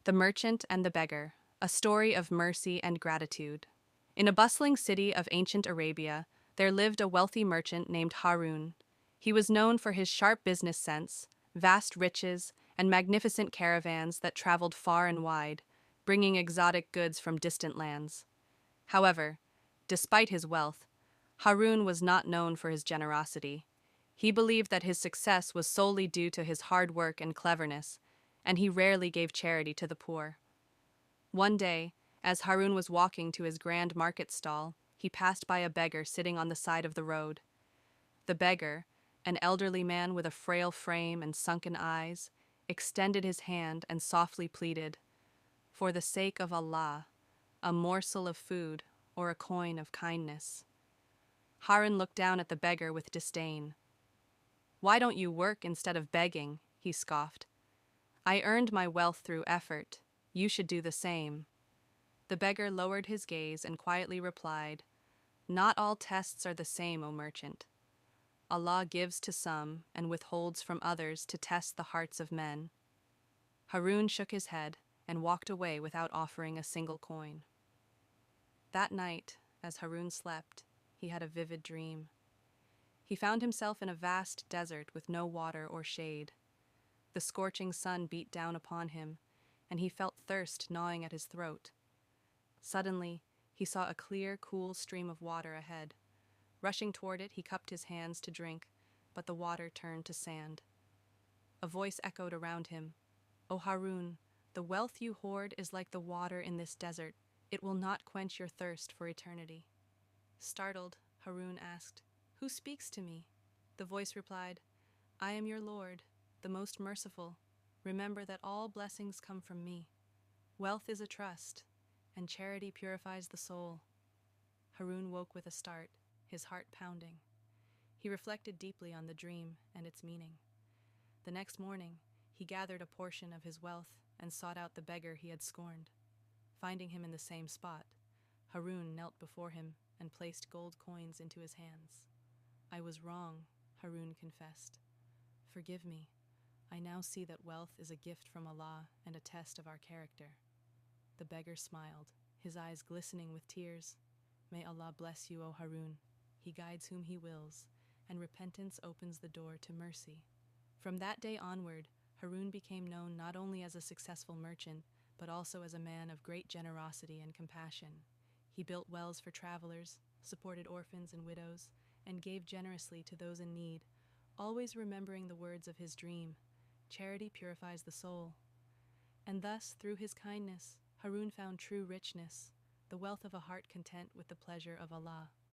The Merchant and the Beggar, a story of mercy and gratitude. In a bustling city of ancient Arabia, there lived a wealthy merchant named Harun. He was known for his sharp business sense, vast riches, and magnificent caravans that traveled far and wide, bringing exotic goods from distant lands. However, despite his wealth, Harun was not known for his generosity. He believed that his success was solely due to his hard work and cleverness, and he rarely gave charity to the poor. One day, as Harun was walking to his grand market stall, he passed by a beggar sitting on the side of the road. The beggar, an elderly man with a frail frame and sunken eyes, extended his hand and softly pleaded, "For the sake of Allah, a morsel of food or a coin of kindness." Harun looked down at the beggar with disdain. "Why don't you work instead of begging?" he scoffed. "I earned my wealth through effort. You should do the same." The beggar lowered his gaze and quietly replied, "Not all tests are the same, O merchant. Allah gives to some and withholds from others to test the hearts of men." Harun shook his head and walked away without offering a single coin. That night, as Harun slept, he had a vivid dream. He found himself in a vast desert with no water or shade. The scorching sun beat down upon him, and he felt thirst gnawing at his throat. Suddenly, he saw a clear, cool stream of water ahead. Rushing toward it, he cupped his hands to drink, but the water turned to sand. A voice echoed around him, "O Harun, the wealth you hoard is like the water in this desert. It will not quench your thirst for eternity." Startled, Harun asked, "Who speaks to me?" The voice replied, "I am your Lord, the most merciful. Remember that all blessings come from me. Wealth is a trust, and charity purifies the soul." Harun woke with a start, his heart pounding. He reflected deeply on the dream and its meaning. The next morning, he gathered a portion of his wealth and sought out the beggar he had scorned. Finding him in the same spot, Harun knelt before him and placed gold coins into his hands. "I was wrong," Harun confessed. "Forgive me. I now see that wealth is a gift from Allah and a test of our character." The beggar smiled, his eyes glistening with tears. "May Allah bless you, O Harun. He guides whom He wills, and repentance opens the door to mercy." From that day onward, Harun became known not only as a successful merchant, but also as a man of great generosity and compassion. He built wells for travelers, supported orphans and widows, and gave generously to those in need, always remembering the words of his dream, "Charity purifies the soul." And thus, through his kindness, Harun found true richness, the wealth of a heart content with the pleasure of Allah.